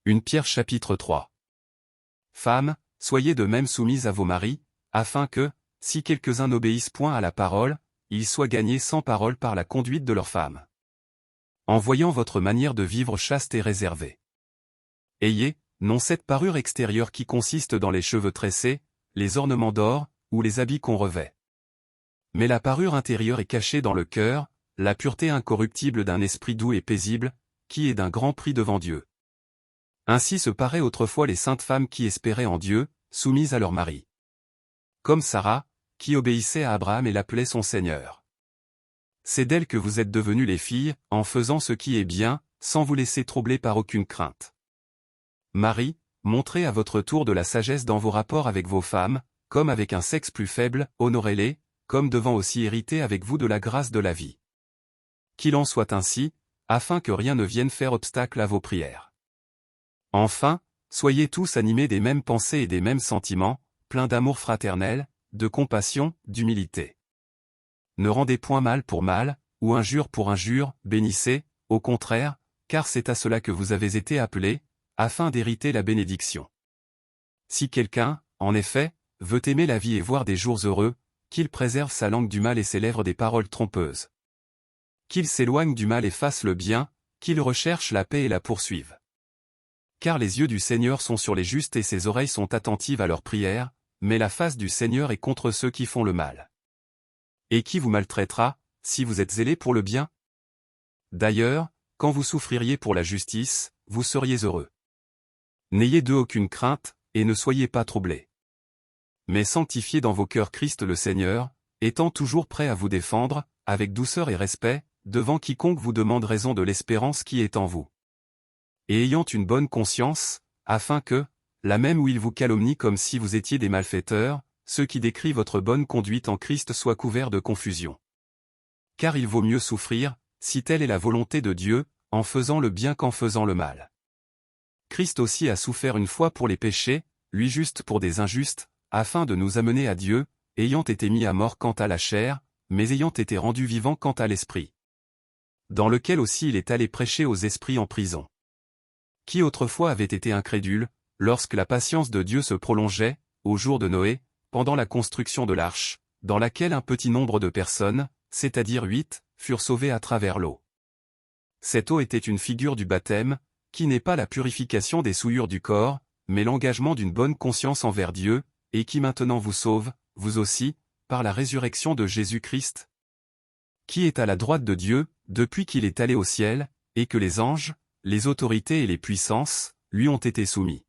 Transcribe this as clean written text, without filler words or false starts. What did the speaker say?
1 Pierre chapitre 3. Femmes, soyez de même soumises à vos maris, afin que, si quelques-uns n'obéissent point à la parole, ils soient gagnés sans parole par la conduite de leurs femmes. En voyant votre manière de vivre chaste et réservée. Ayez, non cette parure extérieure qui consiste dans les cheveux tressés, les ornements d'or, ou les habits qu'on revêt. Mais la parure intérieure est cachée dans le cœur, la pureté incorruptible d'un esprit doux et paisible, qui est d'un grand prix devant Dieu. Ainsi se paraient autrefois les saintes femmes qui espéraient en Dieu, soumises à leur mari. Comme Sarah, qui obéissait à Abraham et l'appelait son Seigneur. C'est d'elle que vous êtes devenues les filles, en faisant ce qui est bien, sans vous laisser troubler par aucune crainte. Marie, montrez à votre tour de la sagesse dans vos rapports avec vos femmes, comme avec un sexe plus faible, honorez-les, comme devant aussi hériter avec vous de la grâce de la vie. Qu'il en soit ainsi, afin que rien ne vienne faire obstacle à vos prières. Enfin, soyez tous animés des mêmes pensées et des mêmes sentiments, pleins d'amour fraternel, de compassion, d'humilité. Ne rendez point mal pour mal, ou injure pour injure, bénissez, au contraire, car c'est à cela que vous avez été appelés, afin d'hériter la bénédiction. Si quelqu'un, en effet, veut aimer la vie et voir des jours heureux, qu'il préserve sa langue du mal et ses lèvres des paroles trompeuses. Qu'il s'éloigne du mal et fasse le bien, qu'il recherche la paix et la poursuive. Car les yeux du Seigneur sont sur les justes et ses oreilles sont attentives à leurs prières, mais la face du Seigneur est contre ceux qui font le mal. Et qui vous maltraitera, si vous êtes zélés pour le bien? D'ailleurs, quand vous souffririez pour la justice, vous seriez heureux. N'ayez d'eux aucune crainte, et ne soyez pas troublés. Mais sanctifiez dans vos cœurs Christ le Seigneur, étant toujours prêt à vous défendre, avec douceur et respect, devant quiconque vous demande raison de l'espérance qui est en vous. Et ayant une bonne conscience, afin que, là même où ils vous calomnient comme si vous étiez des malfaiteurs, ceux qui décrient votre bonne conduite en Christ soient couverts de confusion. Car il vaut mieux souffrir, si telle est la volonté de Dieu, en faisant le bien qu'en faisant le mal. Christ aussi a souffert une fois pour les péchés, lui juste pour des injustes, afin de nous amener à Dieu, ayant été mis à mort quant à la chair, mais ayant été rendu vivant quant à l'esprit. Dans lequel aussi il est allé prêcher aux esprits en prison. Qui autrefois avait été incrédule, lorsque la patience de Dieu se prolongeait, au jour de Noé, pendant la construction de l'arche, dans laquelle un petit nombre de personnes, c'est-à-dire 8, furent sauvées à travers l'eau. Cette eau était une figure du baptême, qui n'est pas la purification des souillures du corps, mais l'engagement d'une bonne conscience envers Dieu, et qui maintenant vous sauve, vous aussi, par la résurrection de Jésus-Christ, qui est à la droite de Dieu, depuis qu'il est allé au ciel, et que les anges, les autorités et les puissances, lui ont été soumis.